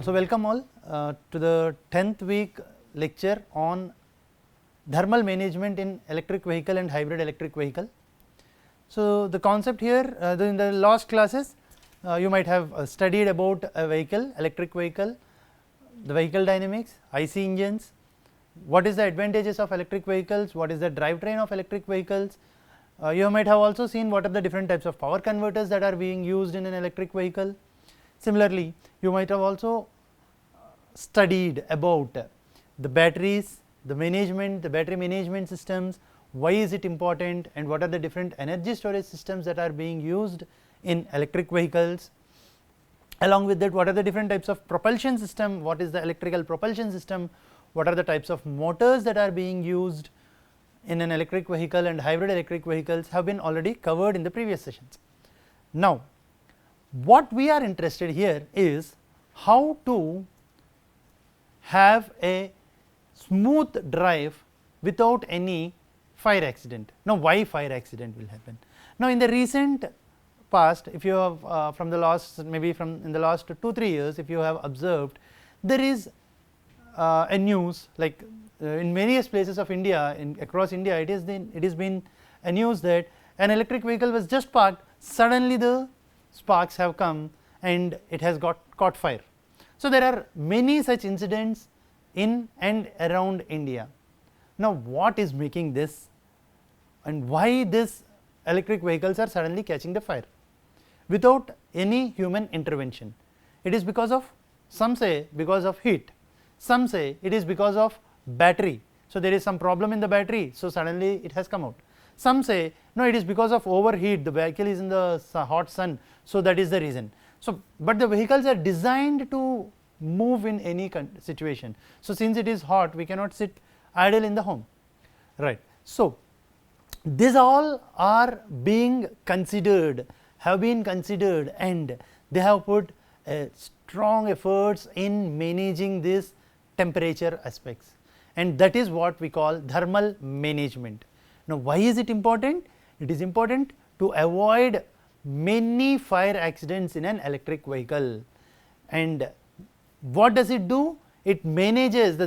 So, welcome all to the 10th week lecture on thermal management in electric vehicle and hybrid electric vehicle. So, the concept here in the last classes you might have studied about a vehicle, electric vehicle, the vehicle dynamics, IC engines, what is the advantages of electric vehicles, what is the drivetrain of electric vehicles. You might have also seen what are the different types of power converters that are being used in an electric vehicle. Similarly, you might have also studied about the batteries, the management, the battery management systems, why is it important and what are the different energy storage systems that are being used in electric vehicles. Along with that, what are the different types of propulsion system, what is the electrical propulsion system, what are the types of motors that are being used in an electric vehicle and hybrid electric vehicles have been already covered in the previous sessions. Now, what we are interested here is how to have a smooth drive without any fire accident. Now, why fire accident will happen? Now, in the recent past, if you have from the last maybe from in the last 2-3 years, if you have observed, there is a news like in various places of India, across India, it has been a news that an electric vehicle was just parked, suddenly the sparks have come and it has caught fire. So, there are many such incidents in and around India. Now, what is making this and why these electric vehicles are suddenly catching the fire without any human intervention? It is because of, some say because of heat, some say it is because of battery. So, there is some problem in the battery, so suddenly it has come out. Some say no, it is because of overheat, the vehicle is in the hot sun, so that is the reason. So, but the vehicles are designed to move in any situation. So, since it is hot, we cannot sit idle in the home, right. So, these all are being considered, have been considered, and they have put strong efforts in managing these temperature aspects, and that is what we call thermal management. Now, why is it important? It is important to avoid many fire accidents in an electric vehicle. And what does it do? It manages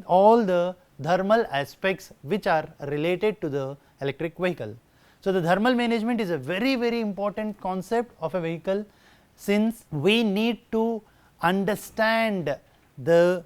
all the thermal aspects which are related to the electric vehicle. So, the thermal management is a very important concept of a vehicle, since we need to understand the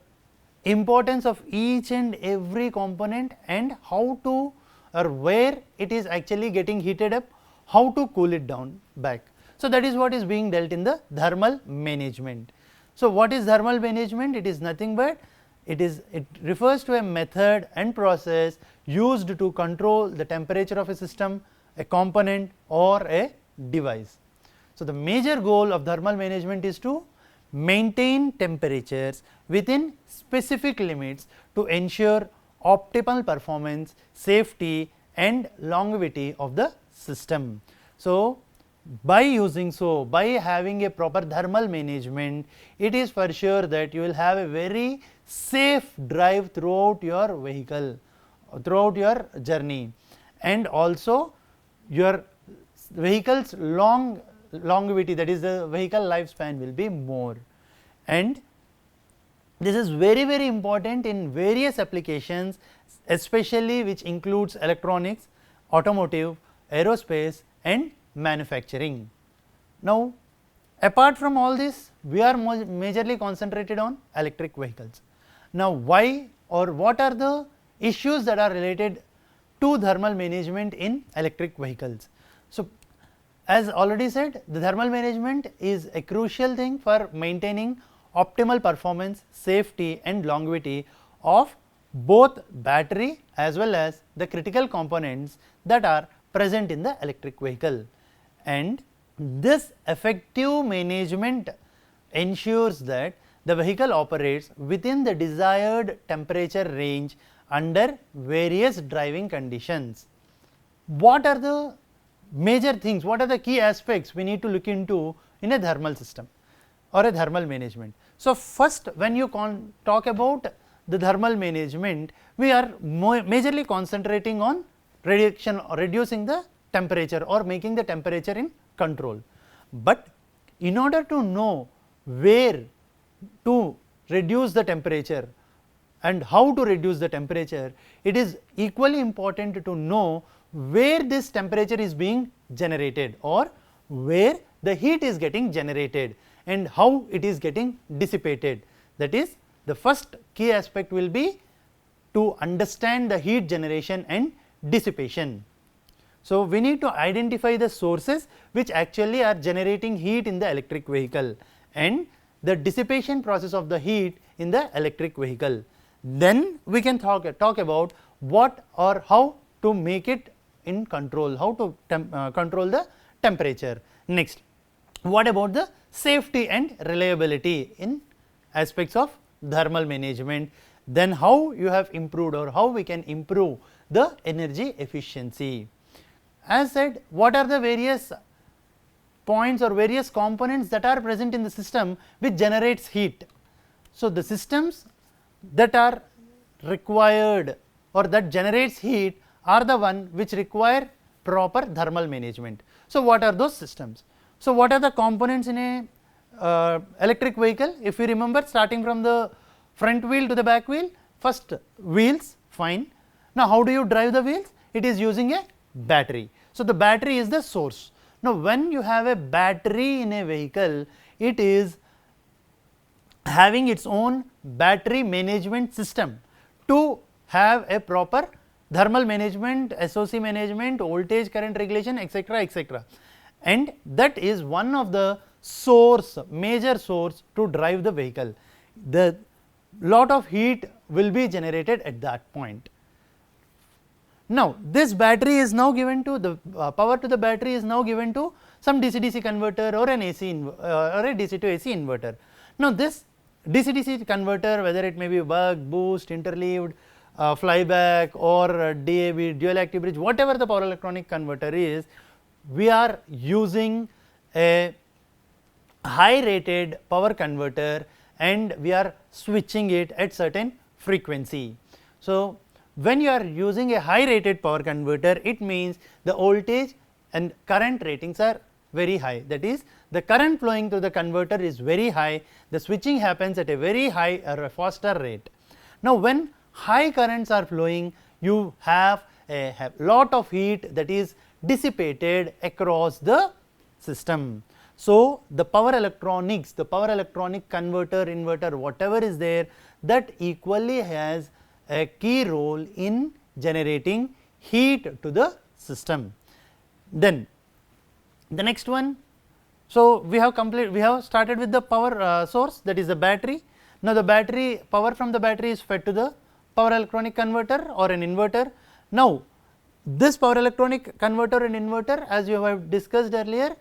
importance of each and every component and how to or where it is actually getting heated up, how to cool it down back. So, that is what is being dealt in the thermal management. So, what is thermal management? It is nothing but it refers to a method and process used to control the temperature of a system, a component or a device. So, the major goal of thermal management is to maintain temperatures within specific limits to ensure optimal performance, safety and longevity of the system. So, by having a proper thermal management, it is for sure that you will have a very safe drive throughout your vehicle, throughout your journey, and also your vehicle's longevity, that is the vehicle lifespan, will be more. And this is very important in various applications, especially which includes electronics, automotive, aerospace and manufacturing. Now, apart from all this, we are majorly concentrated on electric vehicles. Now, why or what are the issues that are related to thermal management in electric vehicles? So, as already said, the thermal management is a crucial thing for maintaining optimal performance, safety and longevity of both battery as well as the critical components that are present in the electric vehicle. And this effective management ensures that the vehicle operates within the desired temperature range under various driving conditions. What are the major things, what are the key aspects we need to look into in a thermal system or a thermal management? So, first, when you talk about the thermal management, we are majorly concentrating on reducing the temperature or making the temperature in control. But in order to know where to reduce the temperature and how to reduce the temperature, it is equally important to know where this temperature is being generated or where the heat is getting generated and how it is getting dissipated. That is, the first key aspect will be to understand the heat generation and dissipation. So, we need to identify the sources which actually are generating heat in the electric vehicle and the dissipation process of the heat in the electric vehicle. Then we can talk about what or how to make it in control, how to control the temperature. Next, what about the safety and reliability in aspects of thermal management, then how you have improved or how we can improve the energy efficiency. As said, what are the various points or various components that are present in the system which generates heat. So, the systems that are required or that generates heat are the one which require proper thermal management. So, what are those systems? So, what are the components in a electric vehicle? If you remember, starting from the front wheel to the back wheel, first wheels, fine. Now, how do you drive the wheels? It is using a battery. So, the battery is the source. Now, when you have a battery in a vehicle, it is having its own battery management system to have a proper thermal management, SOC management, voltage current regulation, etc., etc. And that is one of the source, major source to drive the vehicle. The lot of heat will be generated at that point. Now, this battery is now given to the power to the battery is now given to some DC-DC converter or an AC or a DC to AC inverter. Now, this DC-DC converter, whether it may be buck, boost, interleaved, flyback or DAB, dual active bridge, whatever the power electronic converter is, we are using a high rated power converter and we are switching it at certain frequency. So, when you are using a high rated power converter, it means the voltage and current ratings are very high, that is the current flowing through the converter is very high, the switching happens at a very high or a faster rate. Now, when high currents are flowing, you have a lot of heat that is dissipated across the system. So, the power electronics, the power electronic converter, inverter, whatever is there, that equally has a key role in generating heat to the system. Then the next one, so we have started with the power source, that is the battery. Now, the battery power from the battery is fed to the power electronic converter or an inverter. Now, this power electronic converter and inverter, as you have discussed earlier,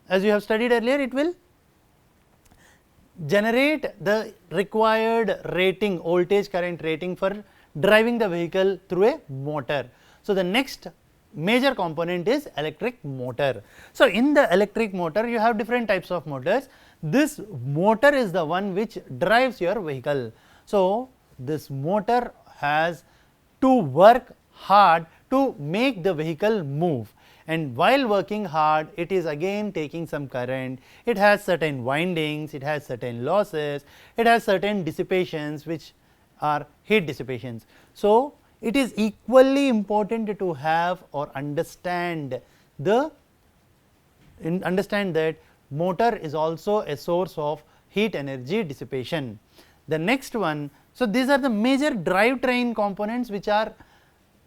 as you have studied earlier, it will generate the required rating, voltage current rating for driving the vehicle through a motor. So, the next major component is electric motor. So, in the electric motor you have different types of motors. This motor is the one which drives your vehicle. So, this motor has to work hard to make the vehicle move, and while working hard it is again taking some current, it has certain windings, it has certain losses, it has certain dissipations which are heat dissipations. So, it is equally important to have or understand that motor is also a source of heat energy dissipation. The next one, so these are the major drivetrain components which are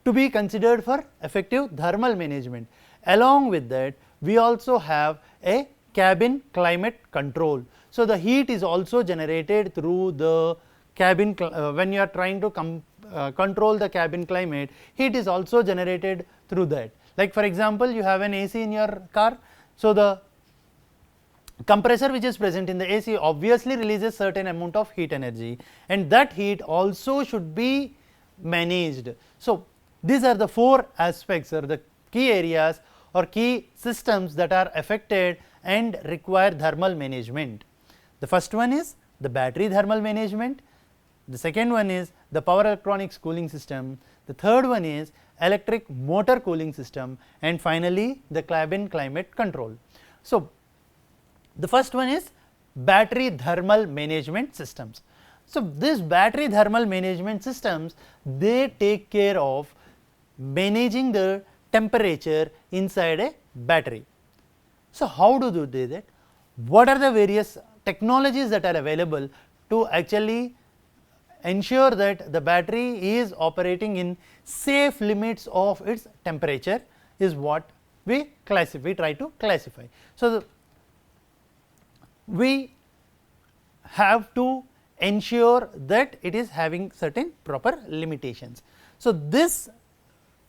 to be considered for effective thermal management. Along with that, we also have a cabin climate control. So, the heat is also generated through the cabin when you are trying to control the cabin climate, heat is also generated through that. Like for example, you have an AC in your car. So, the compressor which is present in the AC obviously releases certain amount of heat energy, and that heat also should be managed. So, these are the four aspects or the key areas or key systems that are affected and require thermal management. The first one is the battery thermal management, the second one is the power electronics cooling system, the third one is electric motor cooling system, and finally, the cabin climate control. So, the first one is battery thermal management systems. So, this battery thermal management systems, they take care of managing the temperature inside a battery. So, how do they that? What are the various technologies that are available to actually ensure that the battery is operating in safe limits of its temperature is what we try to classify. So, we have to ensure that it is having certain proper limitations. So, this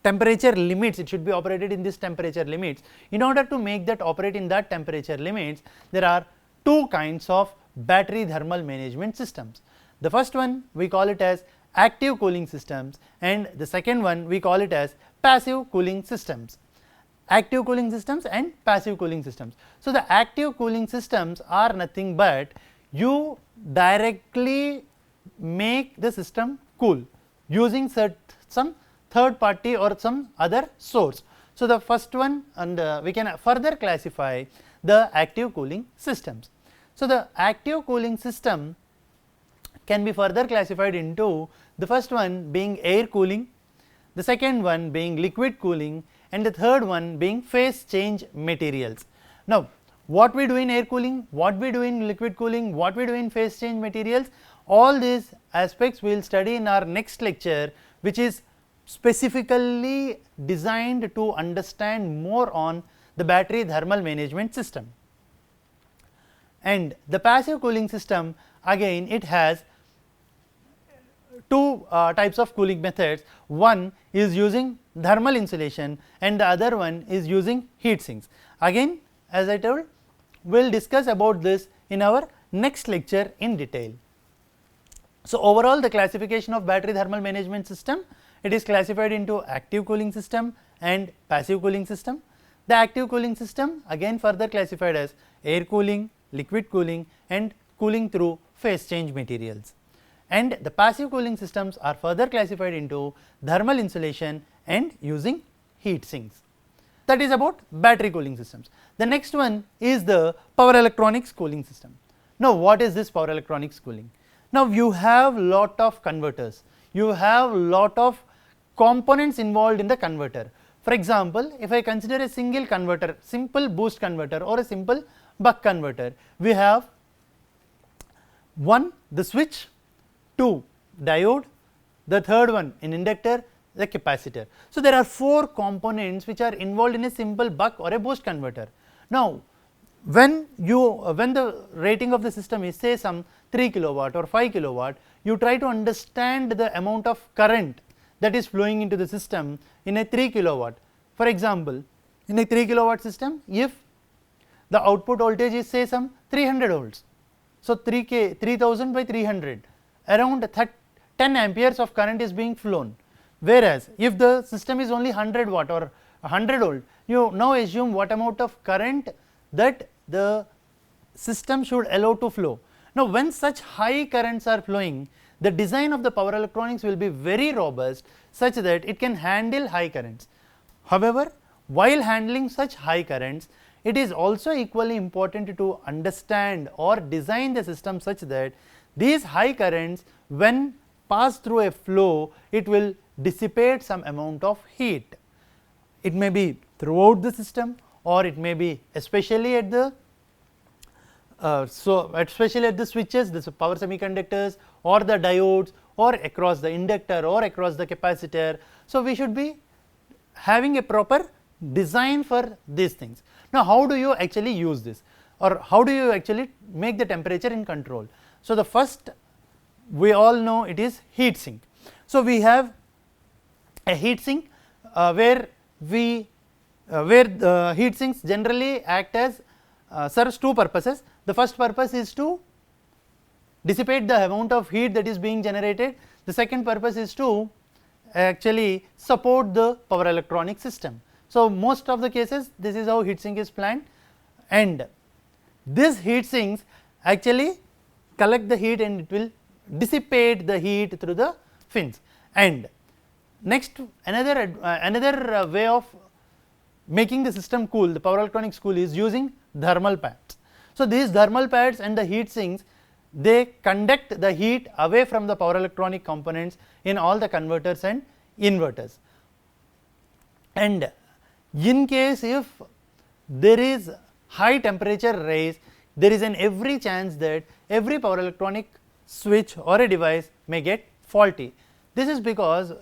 temperature limits, it should be operated in this temperature limits. In order to make that operate in that temperature limits, there are two kinds of battery thermal management systems. The first one we call it as active cooling systems, and the second one we call it as passive cooling systems. Active cooling systems and passive cooling systems. So, the active cooling systems are nothing but you directly make the system cool using some third party or some other source. So, the first one, and we can further classify the active cooling systems. So, the active cooling system can be further classified into the first one being air cooling, the second one being liquid cooling, and the third one being phase change materials. Now, what we do in air cooling, what we do in liquid cooling, what we do in phase change materials, all these aspects we will study in our next lecture, which is specifically designed to understand more on the battery thermal management system. And the passive cooling system, again it has two types of cooling methods. One is using thermal insulation and the other one is using heat sinks. Again, as I told, we will discuss about this in our next lecture in detail. So, overall the classification of battery thermal management system, it is classified into active cooling system and passive cooling system. The active cooling system again further classified as air cooling, liquid cooling and cooling through phase change materials, and the passive cooling systems are further classified into thermal insulation and using heat sinks. That is about battery cooling systems. The next one is the power electronics cooling system. Now, what is this power electronics cooling? Now, you have lot of converters, you have lot of components involved in the converter. For example, if I consider a single converter, simple boost converter or a simple buck converter, we have 1 the switch, 2 diode, the third one an inductor, the capacitor. So, there are 4 components which are involved in a simple buck or a boost converter. Now, when the rating of the system is say some 3 kilowatt or 5 kilowatt, you try to understand the amount of current that is flowing into the system in a 3 kilowatt. For example, in a 3 kilowatt system, if the output voltage is say some 300 volts, so 3000 by 300, around 10 amperes of current is being flown. Whereas, if the system is only 100 watt or 100 volt, you now assume what amount of current that the system should allow to flow. Now, when such high currents are flowing, the design of the power electronics will be very robust such that it can handle high currents. However, while handling such high currents, it is also equally important to understand or design the system such that these high currents, when pass through a flow, it will dissipate some amount of heat. It may be throughout the system or it may be especially at the especially at the switches, the power semiconductors or the diodes or across the inductor or across the capacitor. So, we should be having a proper design for these things. Now, how do you actually use this, or how do you actually make the temperature in control? So, the first we all know it is heat sink. So, we have a heat sink where the heat sinks generally act as serves two purposes. The first purpose is to dissipate the amount of heat that is being generated. The second purpose is to actually support the power electronic system. So, most of the cases this is how heat sink is planned, and this heat sinks actually collect the heat and it will dissipate the heat through the fins. And next, another way of making the system cool, the power electronics cool, is using thermal pads. So, these thermal pads and the heat sinks, they conduct the heat away from the power electronic components in all the converters and inverters. And in case if there is high temperature rise, there is an every chance that every power electronic switch or a device may get faulty. This is because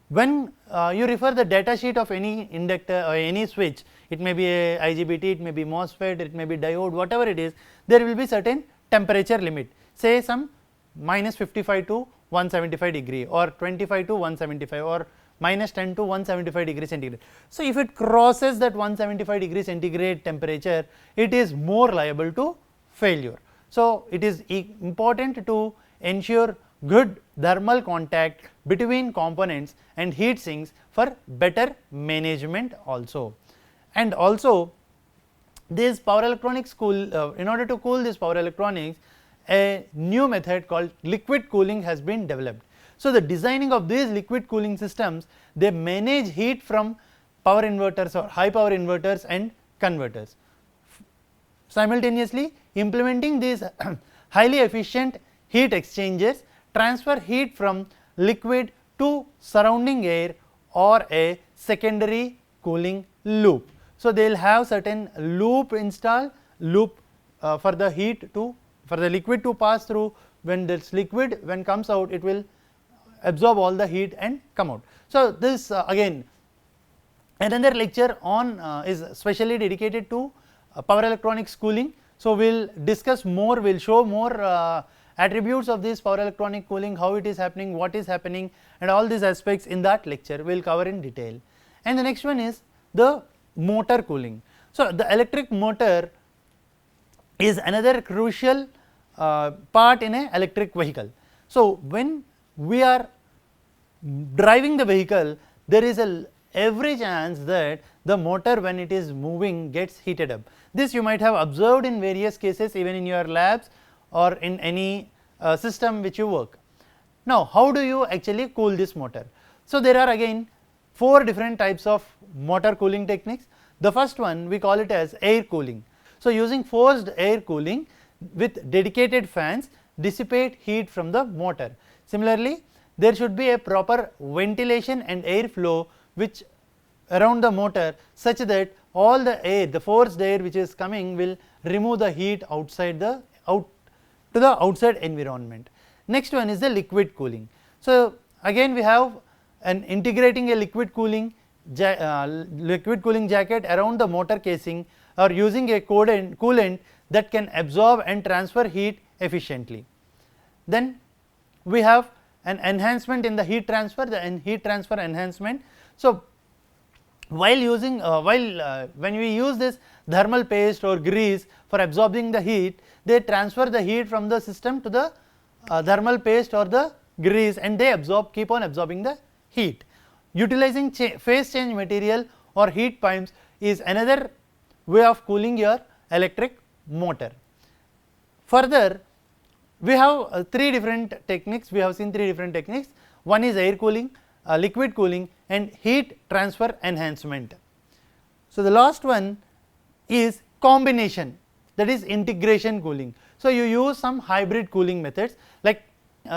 when you refer the data sheet of any inductor or any switch, it may be a IGBT, it may be MOSFET, it may be diode, whatever it is, there will be certain temperature limit, say some minus 55 to 175 degree or 25 to 175 or minus 10 to 175 degree centigrade. So, if it crosses that 175 degree centigrade temperature, it is more liable to failure. So, it is important to ensure good thermal contact between components and heat sinks for better management also. And also this power electronics cool, in order to cool this power electronics, a new method called liquid cooling has been developed. So, the designing of these liquid cooling systems, they manage heat from power inverters or high power inverters and converters. Simultaneously implementing these highly efficient heat exchangers transfer heat from liquid to surrounding air or a secondary cooling loop. So, they will have certain loop installed, loop for the heat to, for the liquid to pass through. When this liquid, when comes out, it will absorb all the heat and come out. So, this again another lecture on is specially dedicated to power electronics cooling. So, we will discuss more, we will show more attributes of this power electronic cooling, how it is happening, what is happening, and all these aspects in that lecture we will cover in detail. And the next one is the motor cooling. So, the electric motor is another crucial part in a electric vehicle. So, when we are driving the vehicle, there is a every chance that the motor, when it is moving, gets heated up. This you might have observed in various cases, even in your labs or in any system which you work. Now, how do you actually cool this motor? So, there are again 4 different types of motor cooling techniques. The first one we call it as air cooling. So, using forced air cooling with dedicated fans dissipate heat from the motor. Similarly, there should be a proper ventilation and air flow which around the motor, such that all the air, the forced air which is coming, will remove the heat outside the to the outside environment. Next one is the liquid cooling. So, again we have an integrating a liquid cooling jacket around the motor casing or using a coolant that can absorb and transfer heat efficiently. Then we have an enhancement in the heat transfer, the heat transfer enhancement. So, while using when we use this thermal paste or grease for absorbing the heat, they transfer the heat from the system to the thermal paste or the grease, and they keep on absorbing the heat. Utilizing phase change material or heat pipes is another way of cooling your electric motor. Further, we have 3 different techniques, we have seen 3 different techniques. One is air cooling, liquid cooling, and heat transfer enhancement. So, the last one is combination, that is integration cooling. So, you use some hybrid cooling methods, like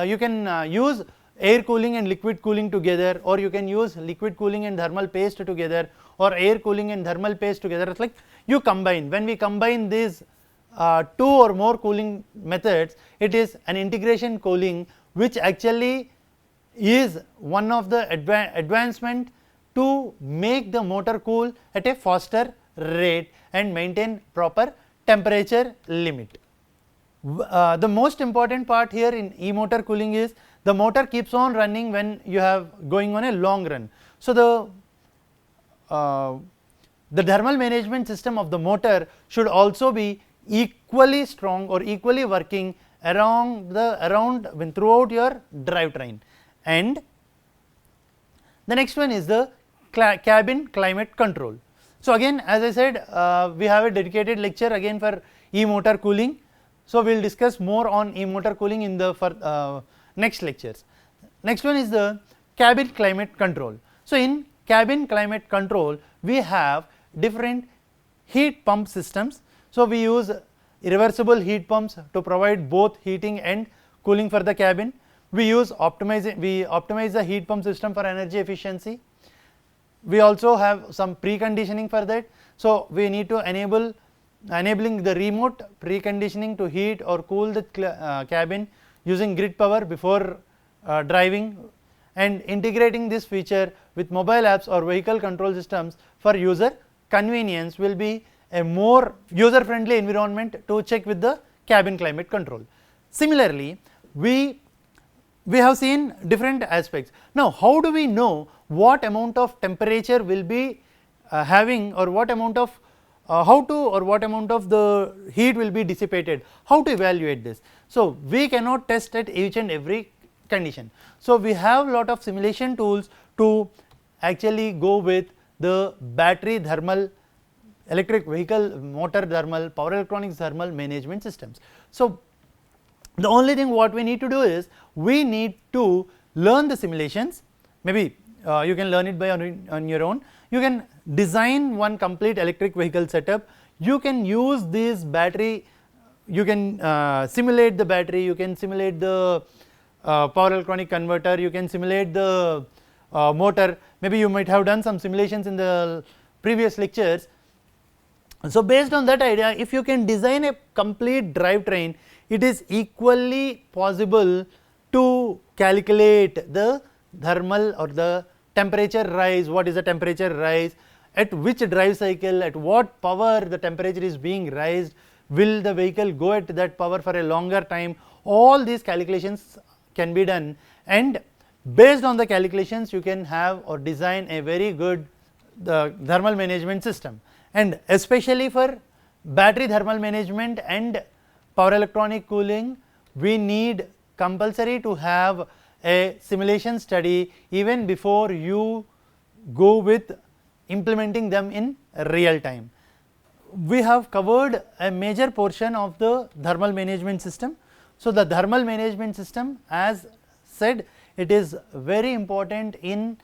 you can use air cooling and liquid cooling together, or you can use liquid cooling and thermal paste together, or air cooling and thermal paste together. It is like you combine, when we combine these 2 or more cooling methods, it is an integration cooling, which actually is one of the advancement to make the motor cool at a faster rate and maintain proper temperature limit. The most important part here in e-motor cooling is the motor keeps on running when you have going on a long run. So, the thermal management system of the motor should also be equally strong or equally working throughout your drivetrain. And the next one is the cabin climate control. So, again as I said, we have a dedicated lecture again for e-motor cooling. So, we will discuss more on e-motor cooling in the next lectures. Next one is the cabin climate control. So, in cabin climate control, we have different heat pump systems. So, we use irreversible heat pumps to provide both heating and cooling for the cabin. We optimize the heat pump system for energy efficiency. We also have some preconditioning for that. So, we need to enabling the remote preconditioning to heat or cool the cabin using grid power before driving, and integrating this feature with mobile apps or vehicle control systems for user convenience will be a more user friendly environment to check with the cabin climate control. Similarly, we have seen different aspects. Now, how do we know what amount of temperature will be having, or what amount of what amount of the heat will be dissipated, how to evaluate this? So, we cannot test at each and every condition. So, we have lot of simulation tools to actually go with the battery thermal, electric vehicle motor thermal, power electronics thermal management systems. So, the only thing what we need to do is we need to learn the simulations. Maybe you can learn it by on your own. You can design one complete electric vehicle setup. You can use this battery, you can simulate the battery, you can simulate the power electronic converter, you can simulate the motor. Maybe you might have done some simulations in the previous lectures. So, based on that idea, if you can design a complete drivetrain, it is equally possible to calculate the thermal or the temperature rise. What is the temperature rise, at which drive cycle, at what power the temperature is being raised, will the vehicle go at that power for a longer time. All these calculations can be done, and based on the calculations you can have or design a very good thermal management system. And especially for battery thermal management and power electronic cooling, we need compulsory to have a simulation study even before you go with implementing them in real time. We have covered a major portion of the thermal management system. So, the thermal management system, as said, it is very important in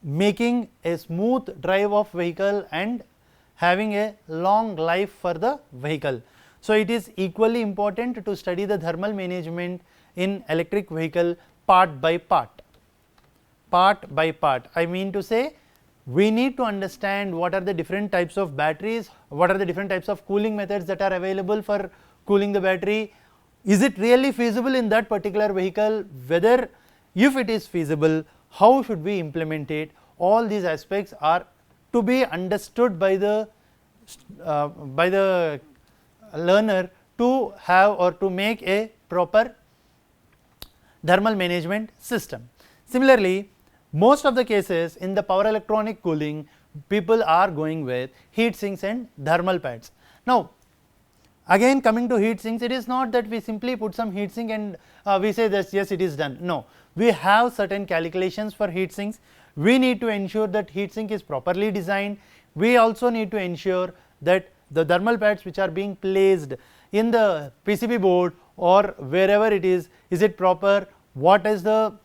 making a smooth drive of vehicle and having a long life for the vehicle. So, it is equally important to study the thermal management in electric vehicle part by part. I mean to say, we need to understand what are the different types of batteries, what are the different types of cooling methods that are available for cooling the battery. Is it really feasible in that particular vehicle? Whether if it is feasible, how should we implement it? All these aspects are to be understood by the learner to have or to make a proper thermal management system. Similarly, most of the cases in the power electronic cooling, people are going with heat sinks and thermal pads. Now, again coming to heat sinks, it is not that we simply put some heat sink and we say that yes, it is done. No, we have certain calculations for heat sinks. We need to ensure that heat sink is properly designed. We also need to ensure that the thermal pads which are being placed in the PCB board or wherever it is it proper? What is the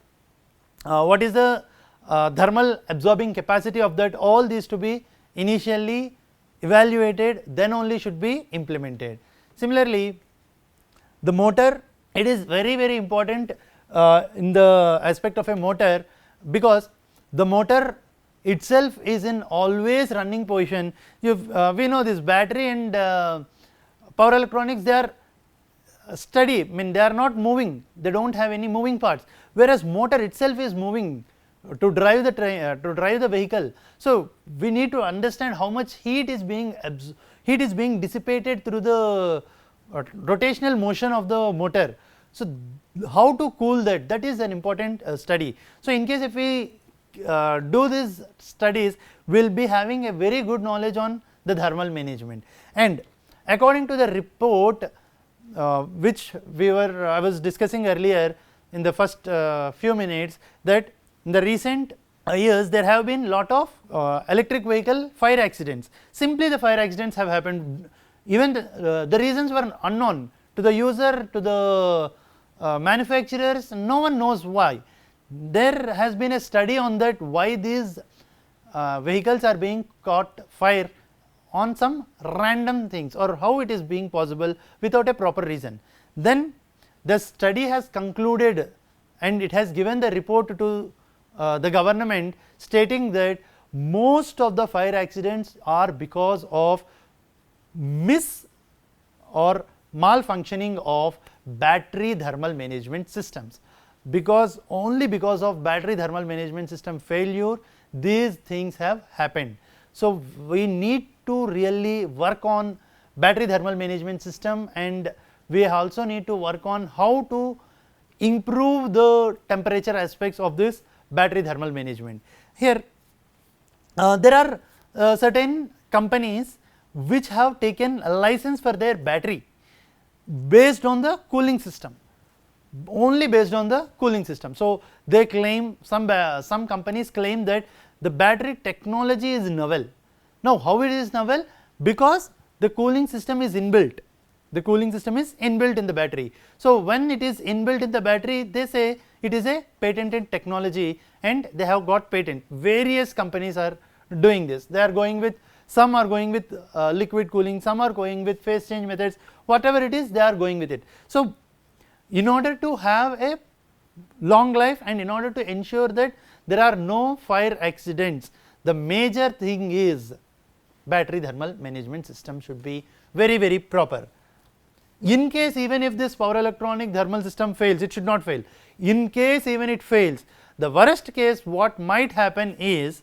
thermal absorbing capacity of that? All these to be initially evaluated, then only should be implemented. Similarly, the motor, it is very important in the aspect of a motor, because the motor itself is in always running position. We know this battery and power electronics, they are steady, I mean they are not moving, they do not have any moving parts, whereas motor itself is moving to drive the train, to drive the vehicle. So, we need to understand how much heat is being dissipated through the rotational motion of the motor. So, how to cool that, that is an important study. So, in case if we do these studies, we will be having a very good knowledge on the thermal management. And according to the report which I was discussing earlier in the first few minutes, that in the recent years there have been lot of electric vehicle fire accidents. Simply the fire accidents have happened, even the reasons were unknown to the user, to the manufacturers, no one knows why. There has been a study on that, why these vehicles are being caught fire on some random things or how it is being possible without a proper reason. Then the study has concluded and it has given the report to the government stating that most of the fire accidents are because of miss or malfunctioning of battery thermal management systems, because only because of battery thermal management system failure these things have happened. So, we need to really work on battery thermal management system, and we also need to work on how to improve the temperature aspects of this battery thermal management. Here there are certain companies which have taken a license for their battery based on the cooling system, only based on the cooling system. So, they claim some companies claim that the battery technology is novel. Now, how it is novel? Because the cooling system is inbuilt, the cooling system is inbuilt in the battery. So, when it is inbuilt in the battery, they say it is a patented technology and they have got patent. Various companies are doing this, they are going with, some are going with liquid cooling, some are going with phase change methods, whatever it is they are going with it. So, in order to have a long life and in order to ensure that there are no fire accidents, the major thing is battery thermal management system should be very proper. In case even if this power electronic thermal system fails, it should not fail. In case even it fails, the worst case what might happen is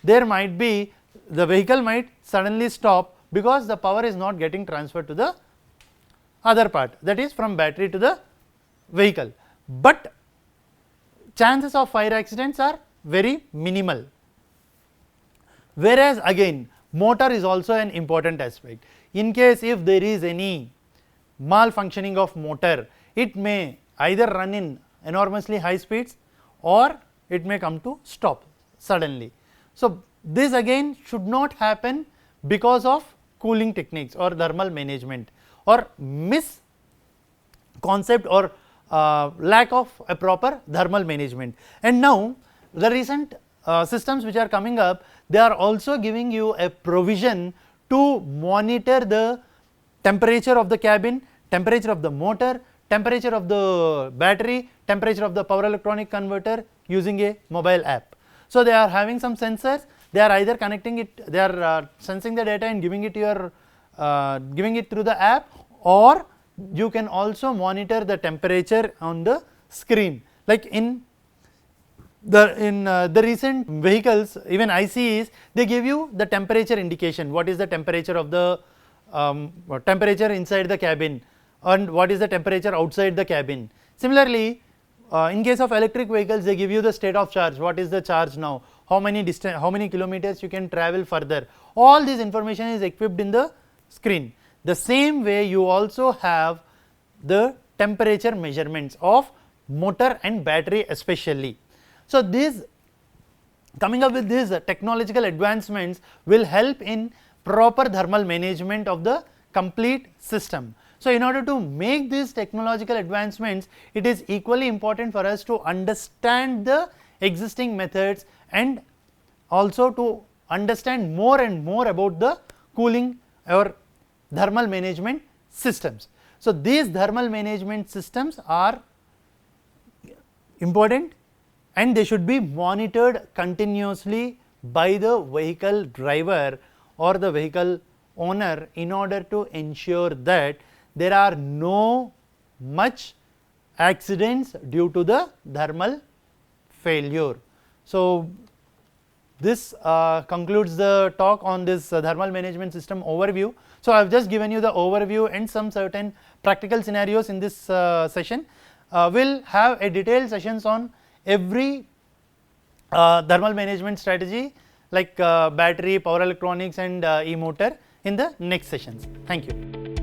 there might be, the vehicle might suddenly stop because the power is not getting transferred to the other part, that is from battery to the vehicle, but chances of fire accidents are very minimal. Whereas again motor is also an important aspect. In case if there is any malfunctioning of motor, it may either run in enormously high speeds or it may come to stop suddenly. So, this again should not happen because of cooling techniques or thermal management or misconcept or lack of a proper thermal management. And now, the recent systems which are coming up, they are also giving you a provision to monitor the temperature of the cabin, temperature of the motor, temperature of the battery, temperature of the power electronic converter using a mobile app. So, they are having some sensors, they are either connecting it, they are sensing the data and giving it to your giving it through the app, or you can also monitor the temperature on the screen. Like in the recent vehicles, even ICEs, they give you the temperature indication, what is the temperature of the temperature inside the cabin and what is the temperature outside the cabin. Similarly, in case of electric vehicles, they give you the state of charge, what is the charge now, how many kilometers you can travel further, all this information is equipped in the screen. The same way you also have the temperature measurements of motor and battery especially. So, these coming up with these technological advancements will help in proper thermal management of the complete system. So, in order to make these technological advancements, it is equally important for us to understand the existing methods and also to understand more and more about the cooling or thermal management systems. So, these thermal management systems are important and they should be monitored continuously by the vehicle driver or the vehicle owner in order to ensure that there are no much accidents due to the thermal failure. So, this concludes the talk on this thermal management system overview. So, I have just given you the overview and some certain practical scenarios in this session. We will have a detailed sessions on every thermal management strategy like battery, power electronics and e-motor in the next sessions. Thank you.